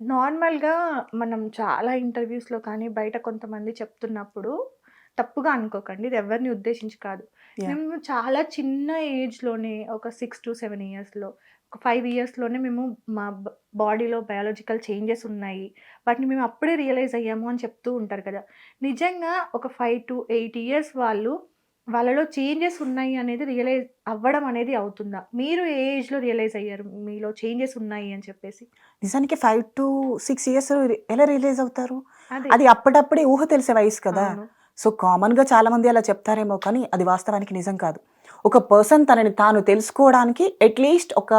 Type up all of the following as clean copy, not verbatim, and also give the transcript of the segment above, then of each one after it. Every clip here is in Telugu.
నార్మల్‌గా మనం చాలా ఇంటర్‌వ్యూస్‌లో కానీ, బయట కొంతమంది చెప్తున్నప్పుడు తప్పుగా అనుకోకండి. ఇది ఎవరిని ఉద్దేశించి కాదు. యాహ్! మేము చాలా చిన్న ఏజ్‌లోనే ఒక 6-7 ఇయర్స్‌లో, ఒక 5 ఇయర్స్‌లోనే మేము మా బాడీలో బయాలజికల్ చేంజెస్ ఉన్నాయి. వాటిని మేము అప్పుడే రియలైజ్ అయ్యాము అని చెప్తూ ఉంటారు కదా! నిజంగా ఒక 5-8 ఇయర్స్ వాళ్ళలో చేంజెస్ ఉన్నాయి అనేది రియలైజ్ అవ్వడం అనేది అవుతుందా? మీరు ఏ ఏజ్‌లో రియలైజ్ అయ్యారు మీలో చేంజెస్ ఉన్నాయి అని చెప్పేసి? నిజానికి 5-6 ఇయర్స్ ఎలా రిలీజ్ అవుతారు? అదే. అది అప్పటప్పుడే ఊహ తెలిసే వయసు కదా! అవును. సో, కామన్‌గా చాలామంది అలా చెప్తారేమో కానీ, అది వాస్తవానికి నిజం కాదు. ఒక పర్సన్ తనని తాను తెలుసుకోవడానికి అట్‌లీస్ట్ ఒక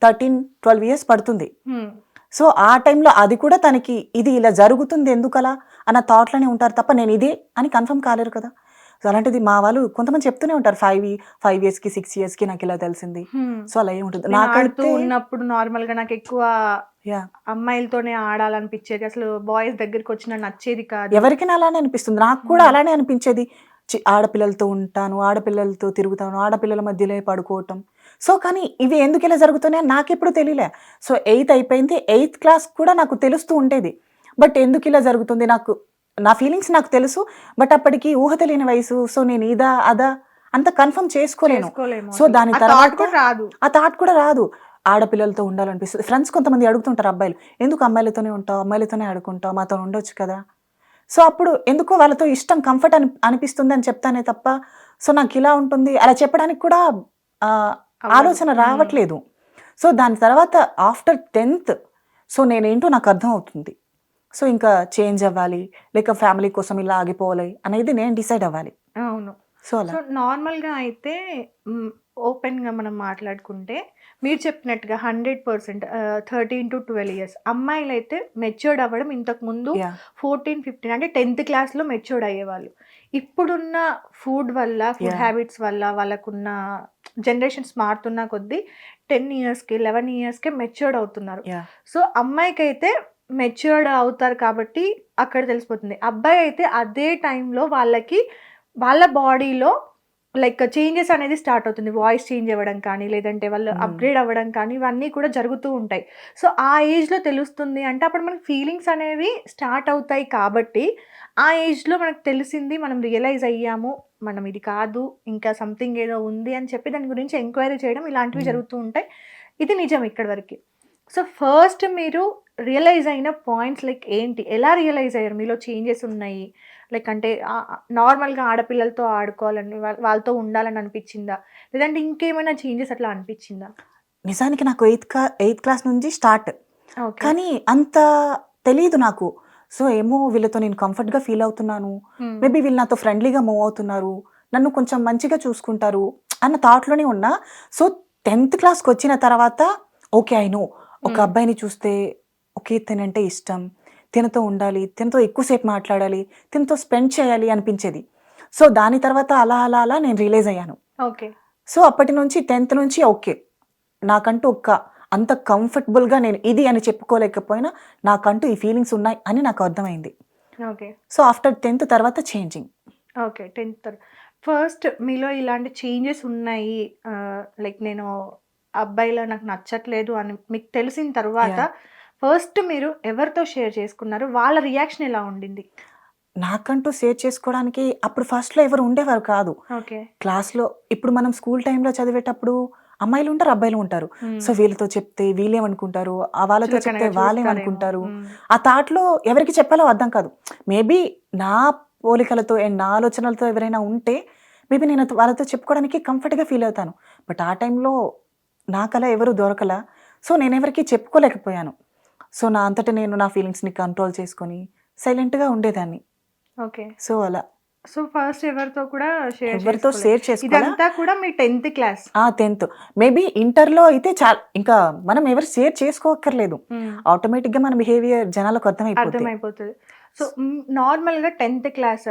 13-12 ఇయర్స్ పడుతుంది. హ్మ్. సో, ఆ టైంలో అది కూడా తనకి ఇది ఇలా జరుగుతుంది ఎందుకలా అన్న థాట్‌లోనే ఉంటారు తప్ప, నేను ఇదే అని కన్ఫర్మ్ కాలేరు కదా! సో, అలాంటిది మా వాళ్ళు కొంతమంది చెప్తూనే ఉంటారు. 5 ఇయర్స్‌కి, 6 ఇయర్స్‌కి నాకిలా తెలిసింది. హ్మ్. సో, అలా ఏముంటది. నేను ఆడుతూ నాకైతే ఉన్నప్పుడు నార్మల్‌గా నాకెక్కువ యాహ్! అమ్మాయిలతోనే ఆడాలనిపిచ్చేది. అసలు బాయ్స్ దగ్గరికొచ్చినా నచ్చేది కాదు. ఎవరికైనా అలానే అనిపిస్తుంది. నాకు కూడా హ్మ్. అలానే అనిపించేది. ఆడపిల్లలతో ఉంటాను, ఆడపిల్లలతో తిరుగుతాను, ఆడపిల్లల మధ్యలో పడుకోవటం. సో, కానీ ఇవి ఎందుకిలా జరుగుతున్నాయని నాకెప్పుడు తెలీలే. సో, ఎయిత్ అయిపోయింది. ఎయిత్ క్లాస్ కూడా నాకు తెలుస్తూ ఉండేది. బట్ ఎందుకిలా జరుగుతుంది నాకు నా ఫీలింగ్స్ నాకు తెలుసు. బట్ అప్పటికి ఊహ తెలియని వయసు. సో, నేను ఇదా, అదా అంత కన్ఫర్మ్ చేసుకోలేను. చేసుకోలేము సో, అసలు. దాని ఆ థాట్ తర్వాత కూడా రాదు. ఆ థాట్ కూడా రాదు. ఆడపిల్లలతో ఉండాలనిపిస్తది. ఫ్రెండ్స్ కొంతమంది అడుగుతుంటారు అబ్బాయిలు. "ఎందుకు అమ్మాయిలతోనే ఉంటావు? అమ్మాయిలతోనే ఆడుకుంటావు. మాతో ఉండొచ్చు కదా!" సో, అప్పుడు ఎందుకో వాళ్ళతో ఇష్టం కంఫర్ట్ అనిపిస్తుందని చెప్తానే తప్ప, సో, నాకిలా ఉంటుంది అలా చెప్పడానికి కూడా ఆహ్, అవ్వదు. ఆలోచన హ్మ్. రావట్లేదు. సో, దాని తర్వాత ఆఫ్టర్ 10థ్ సో, నేనేంటో నాకర్థమవుతుంది. సో, ఇంకా చేంజ్ అవ్వాలి, లేక ఫ్యామిలీ కోసం ఇలా ఆగిపోవాలి అనేది నేను డిసైడ్ అవ్వాలి. అవును. సో, సో, అలా. నార్మల్‌గా అయితే హ్మ్. ఓపెన్‌గా మనం మాట్లాడుకుంటే మీరు చెప్పినట్టుగా 100% 13-12 ఇయర్స్. అమ్మాయిలైతే మెచ్యూర్డ్ అవ్వడం ఇంతకుముందు యాహ్! 14, 15 అంటే 10థ్ క్లాస్‌లో మెచ్యూర్డ్ అయ్యేవాళ్ళు. ఇప్పుడున్న ఫుడ్ వల్ల, ఫుడ్ యాహ్! హ్యాబిట్స్ వల్ల వాళ్ళకున్న జనరేషన్స్ మారుతున్న కొద్దీ 10 ఇయర్స్‌కి, 11 ఇయర్స్‌కే మెచ్యూర్డ్ అవుతున్నారు. యాహ్! సో, అమ్మాయికైతే మెచ్యూర్డ్ అవుతారు కాబట్టి అక్కడ తెలిసిపోతుంది. అబ్బాయి అయితే అదే టైంలో వాళ్ళ బాడీలో లైక్ చేంజెస్ అనేది స్టార్ట్ అవుతుంది. వాయిస్ చేంజ్ అవ్వడం కానీ, లేదంటే వాళ్ళు హ్మ్. అప్‌గ్రేడ్ అవ్వడం కానీ, ఇవన్నీ కూడా జరుగుతూ ఉంటాయి. సో, ఆ ఏజ్‌లో తెలుస్తుంది అంటే, అప్పుడు మనకి ఫీలింగ్స్ అనేవి స్టార్ట్ అవుతాయి కాబట్టి, ఆ ఏజ్‌లో మనకు తెలిసింది, మనం రియలైజ్ అయ్యాము. మనం ఇది కాదు, ఇంకా సంథింగ్ ఏదో ఉంది అని చెప్పి దాని గురించి ఎంక్వైరీ చేయడం ఇలాంటివి హ్మ్. జరుగుతూ ఉంటాయి. ఇది నిజం ఇక్కడి వరకి. సో, ఫస్ట్ మీరు రియలైజ్ అయిన పాయింట్స్ లైక్ ఏంటి? ఎలా రియలైజ్ అయ్యారు? మీలో చేంజెస్ ఉన్నాయి. లైక్ అంటే నార్మల్‌గా ఆడపిల్లలతో ఆడుకోవాలని వాళ్ళతో ఉండాలని అనిపిచ్చిందా? లేదంటే ఇంకేమైనా చేంజెస్ అట్లా అనిపిచ్చిందా? నిజానికి నాకు ఎయిత్ క్లాస్ నుంచి స్టార్ట్. ఓకే. కానీ అంత తెలీదు నాకు. సో, ఏమో వీళ్ళతో నేను కంఫర్ట్‌గా ఫీల్ అవుతున్నాను. హ్మ్. మేబీ వీళ్ళు నాతో ఫ్రెండ్లీగా మూవ్ అవుతున్నారు. నన్ను కొంచెం మంచిగా చూసుకుంటారు అన్న థాట్‌లోనే ఉన్నా. సో, 10థ్ క్లాస్‌కొచ్చిన తర్వాత ఓకే. I know. ఒక హ్మ్. అబ్బాయిని చూస్తే ఓకే. తినంటే ఇష్టం. తినతో ఉండాలి. తినతో ఎక్కువ సేపు మాట్లాడాలి. తినతో స్పెండ్ చేయాలి అనిపించేది. సో, దాని తర్వాత అలా, అలా, అలా నేను రియలైజ్ అయ్యాను. ఓకే. సో, అప్పటి నుంచి 10థ్ నుంచి ఓకే. నాకంటూ అంత కంఫర్టబుల్‌గా నేను ఇది అని చెప్పుకోలేకపోయినా, నాకంటూ ఈ ఫీలింగ్స్ ఉన్నాయి అని నాకు అర్థమైంది. ఓకే. సో, ఆఫ్టర్ 10థ్ తర్వాత చేంజింగ్. ఓకే. 10థ్ ఫస్ట్ మీలో ఇలాంటి చేంజెస్ ఉన్నాయి. లైక్ నేను అబ్బాయిలో నాకు నచ్చట్లేదు అని మీకు తెలిసిన తరువాత యాహ్! ఫస్ట్ మీరు ఎవరితో షేర్ చేసుకున్నారు? వాళ్ళ రియాక్షన్ ఎలా ఉండింది? నాకంటూ షేర్ చేసుకోవడానికి అప్పుడు ఫస్ట్‌లో ఎవరు ఉండేవారు కాదు. ఓకే. క్లాస్‌లో ఇప్పుడు మనం స్కూల్ టైమ్‌లో చదివేటప్పుడు అమ్మాయిలుంటారు, అబ్బాయిలు ఉంటారు. సో, హ్మ్. వీళ్ళతో చెప్తే వీళ్ళేమనుకుంటారు? వాళ్ళతో చెప్తే చులకనగా చూస్తారేమో. వాళ్ళేమనుకుంటారు? హ్మ్. ఆ థాట్‌లో ఎవరికి చెప్పాలో అర్థం కాదు. మేబీ నా పోలికలతో అండ్ నా ఆలోచనలతో ఎవరైనా ఉంటే మేబీ నేను వాళ్ళతో చెప్పుకోవడానికి కంఫర్ట్‌గా ఫీల్ అవుతాను. బట్ ఆ టైంలో నాకలా ఎవరు దొరకలా. సో, నేనెవరికీ చెప్పుకోలేకపోయాను. సో, నా అంతట నేను నా ఫీలింగ్స్‌ని కంట్రోల్ చేసుకొని సైలెంట్‌గా ఉండేదాన్ని. ఓకే. సో, అలా. సో, ఫస్ట్ ఎవరితో కూడా షేర్ ఎవరితో చేసుకోలేదు. షేర్ చేసుకోలా. ఇదంతా కూడా మీ 10థ్ క్లాస్. 10థ్. మేబీ ఇంటర్‌లో అయితే ఇంకా మనం ఎవరు షేర్ చేసుకోక్కర్లేదు. హ్మ్. ఆటోమేటిక్‌గా మన బిహేవియర్ జనాలకు అర్థమైపోద్ది. అర్థమైపోతది. సో, నార్మల్‌గా 10థ్ క్లాస్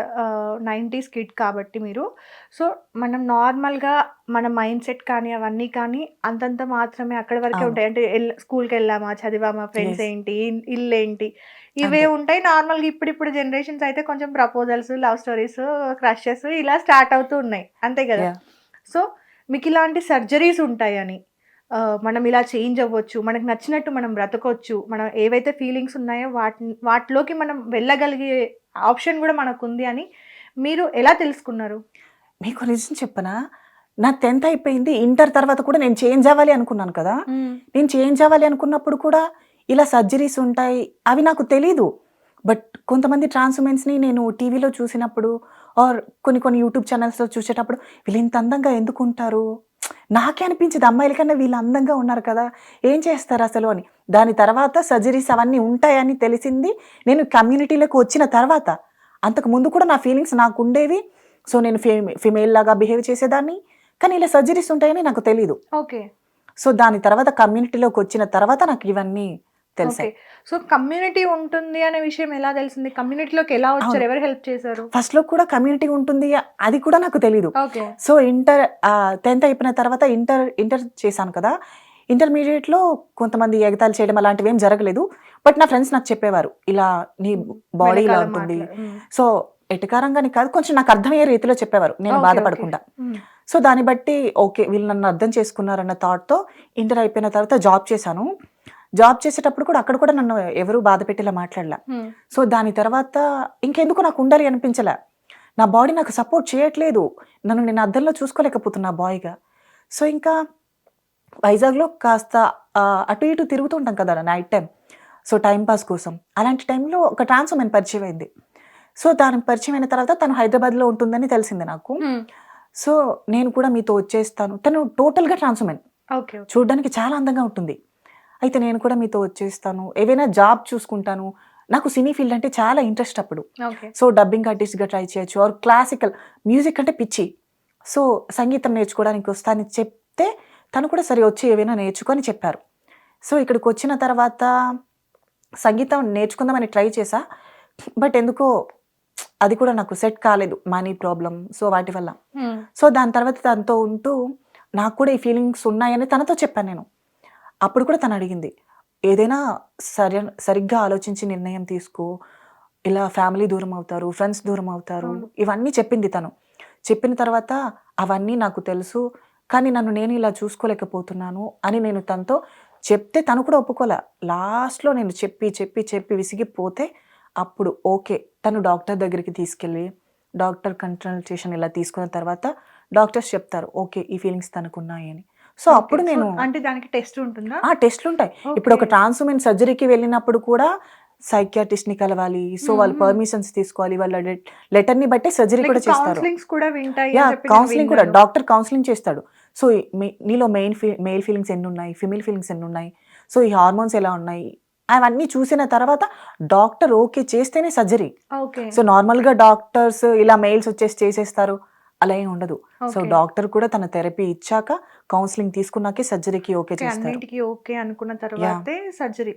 90స్ కిడ్ కాబట్టి మీరు. సో, మనం నార్మల్‌గా మన మైండ్ సెట్ కానీ, అవన్నీ కానీ అంతంత మాత్రమే అక్కడి వరకే అవును. ఉంటాయి. అంటే స్కూల్‌కెళ్ళామా, చదివామా, ఫ్రెండ్స్ యెస్. ఏంటి, ఇల్లేంటి, ఇవే అంతే. ఉంటాయి. నార్మల్‌గా ఇప్పుడిప్పుడు జనరేషన్స్ అయితే కొంచెం ప్రపోజల్స్, లవ్ స్టోరీస్, క్రషెస్ ఇలా స్టార్ట్ అవుతూ ఉన్నాయి. అంతే గదా! యాహ్! సో, మీకిలాంటి సర్జరీస్ ఉంటాయని, మనం ఇలా చేంజ్ అవ్వచ్చు. మనకు నచ్చినట్టు మనం బ్రతకొచ్చు. మనం ఏవైతే ఫీలింగ్స్ ఉన్నాయో వాటిలోకి మనం వెళ్ళగలిగే ఆప్షన్ గూడా మనకుంది అని మీరు ఎలా తెలుసుకున్నారు? మీకు నిజం చెప్పనా? నా 10th అయిపోయింది. ఇంటర్ తర్వాత కూడా నేను చేంజ్ అవ్వాలి అనుకున్నాను కదా! నేను చేంజ్ అవ్వాలి అనుకున్నప్పుడు కూడా ఇలా సర్జరీస్ ఉంటాయి. అవి నాకు తెలీదు. బట్ కొంతమంది ట్రాన్స్ ఉమెన్స్‌ని నేను టీవీలో చూసినప్పుడు ఆర్ కొన్ని యూట్యూబ్ ఛానల్స్‌లో చూసేటప్పుడు వీళ్ళు ఇంత అందంగా ఎందుకుంటారు? నాకే అనిపించేది అమ్మాయిల కన్నా వీళ్ళు అందంగా ఉన్నారు కదా! ఏం చేస్తారు అసలు అని. దాని తర్వాత సర్జరీస్ అవన్నీ ఉంటాయని తెలిసింది నేను కమ్యూనిటీలోకి వచ్చిన తర్వాత. అంతకు ముందు కూడా నా ఫీలింగ్స్ నాకుండేవి. సో, నేను ఫీమేల్ లాగా బిహేవ్ చేసేదాన్ని. కానీ ఇలా సర్జరీస్ ఉంటాయని నాకు తెలీదు. ఓకే. సో, దాని తర్వాత కమ్యూనిటీలోకి వచ్చిన తర్వాత నాకు ఇవన్నీ తెలిసాయి. ఓకే. సో, కమ్యూనిటీ ఉంటుంది అనే విషయం ఎలా తెలిసింది? కమ్యూనిటీలోకి ఎలా వచ్చారు? అవును. ఎవరు హెల్ప్ చేశారు? ఫస్ట్‌లో కూడా కమ్యూనిటీ ఉంటుంది అది కూడా నాకు తెలీదు. ఓకే. సో, 10th అయిపోయిన తర్వాత ఇంటర్ చేశాను కదా! ఇంటర్మీడియేట్‌లో కొంతమంది ఎగతాళి చేయడం అలాంటివేం జరగలేదు. బట్ నా ఫ్రెండ్స్ నాకు చెప్పేవారు. ఇలా నీ బాడీ ఇలా వెనకాల ఉంటుంది. మాటలు. సో, ఎటకారంగాని కాదు కొంచెం నాకు అర్థమయ్యే రీతిలో చెప్పేవారు. నేను ఓకే. బాధపడకుండా. హ్మ్. సో, దాన్ని బట్టి ఓకే. వీళ్ళు నన్ను అర్థం చేసుకున్నారన్న థాట్‌తో ఇంటర్ అయిపోయిన తర్వాత జాబ్ చేశాను. జాబ్ చేసేటప్పుడు కూడా అక్కడ కూడా నన్ను ఎవరు బాధ పెట్టేలా మాట్లాడలా. హ్మ్. సో, దాని తర్వాత ఇంకెందుకు నాకు ఉండాలి అనిపించలా. నా బాడీ నాకు సపోర్ట్ చేయట్లేదు. నన్ను నేను అద్దంలో చూసుకోలేకపోతున్నా బాయ్‌గా. సో, ఇంకా వైజాగ్‌లో కాస్త అటు ఇటు తిరుగుతూ ఉంటాం కదా night time. So, time pass కోసం. అలాంటి టైంలో ఒక ట్రాన్స్ ఉమెన్ పరిచయం అయింది. సో, దాని పరిచయం అయిన తర్వాత తను హైదరాబాద్‌లో ఉంటుందని తెలిసింది నాకు. హ్మ్. సో, నేను కూడా మీతో వచ్చేస్తాను. తను టోటల్‌గా ట్రాన్స్ ఉమెన్. ఓకే. చూడ్డానికి చాలా అందంగా ఉంటుంది. అయితే నేను కూడా మీతో వచ్చేస్తాను. ఏవైనా జాబ్ చూసుకుంటాను. నాకు సినీ ఫీల్డ్ అంటే చాలా ఇంట్రెస్ట్ అప్పుడు. ఓకే. సో, డబ్బింగ్ ఆర్టిస్ట్‌గా ట్రై చేయొచ్చు. ఆర్ క్లాసికల్ మ్యూజిక్ అంటే పిచ్చి. సో, సంగీతం నేర్చుకోవడానికి వస్తా అని చెప్తే తను కూడా సరే వచ్చి ఏవైనా నేర్చుకో అని చెప్పారు. సో, ఇక్కడికొచ్చిన తర్వాత సంగీతం నేర్చుకుందామని ట్రై చేశా. బట్ ఎందుకో అది కూడా నాకు సెట్ కాలేదు. Money problem. సో, వాటి వల్ల. హ్మ్. సో, దాని తర్వాత తనతో ఉంటూ నాకు కూడా ఈ ఫీలింగ్స్ ఉన్నాయని తనతో చెప్పాను నేను. అప్పుడు కూడా తను అడిగింది. ఏదైనా సరిగ్గా ఆలోచించి నిర్ణయం తీసుకో. ఇలా ఫ్యామిలీ దూరం అవుతారు, ఫ్రెండ్స్ దూరం అవుతారు. అవును. ఇవన్నీ చెప్పింది తను. చెప్పిన తర్వాత అవన్నీ నాకు తెలుసు. కానీ నన్ను నేను ఇలా చూసుకోలేకపోతున్నాను అని నేను తనతో చెప్తే తను కూడా ఒప్పుకోలే. లాస్ట్‌లో నేను చెప్పి విసిగిపోతే అప్పుడు ఓకే. తను డాక్టర్ దగ్గరికి తీసుకెళ్ళి డాక్టర్ కన్సల్టేషన్ ఇలా తీసుకున్న తర్వాత డాక్టర్స్ చెప్తారు. ఓకే. ఈ ఫీలింగ్స్ తనకున్నాయి అని. So, okay. అప్పుడు నేను అంటే దానికి టెస్ట్ ఉంటుందా? టెస్ట్‌లుంటాయి. ఇప్పుడు ఒక ఓకే. ట్రాన్స్ ఉమెన్ సర్జరీకి వెళ్ళినప్పుడు కూడా సైకియాట్రిస్ట్‌ని కలవాలి. సో, హ్మ్. వాళ్ళు హ్మ్. పర్మిషన్స్ తీసుకోవాలి. వాళ్ళ లెటర్‌ని బట్టే సర్జరీ లైక్ కూడా చేస్తారు. కౌన్సెలింగ్స్ కూడా వింటాయి అని యాహ్! చెప్పి నేను కౌన్సెలింగ్ కూడా విన్నాను. డాక్టర్ కౌన్సెలింగ్ చేస్తాడు. సో, నీలో మేల్ ఫీలింగ్స్ ఎన్నున్నాయి? ఫీమేల్ ఫీలింగ్స్ ఎన్నున్నాయి? సో, ఈ హార్మోన్స్ ఎలా ఉన్నాయి? అవన్నీ చూసిన తర్వాత డాక్టర్ ఓకే చేస్తేనే సర్జరీ. ఓకే. సో, నార్మల్‌గా డాక్టర్స్ ఇలా మెయిల్స్ వచ్చేసి చేసేస్తారు. అలా ఏం ఉండదు. So, okay. డాక్టర్ కూడా తన థెరపీ ఇచ్చాక కౌన్సెలింగ్ తీసుకున్నాకే సర్జరీకి ఓకే ఓకే. చేస్తారు. అన్నిటికి ఓకే అనుకున్న యాహ్! తర్వాతే సర్జరీ.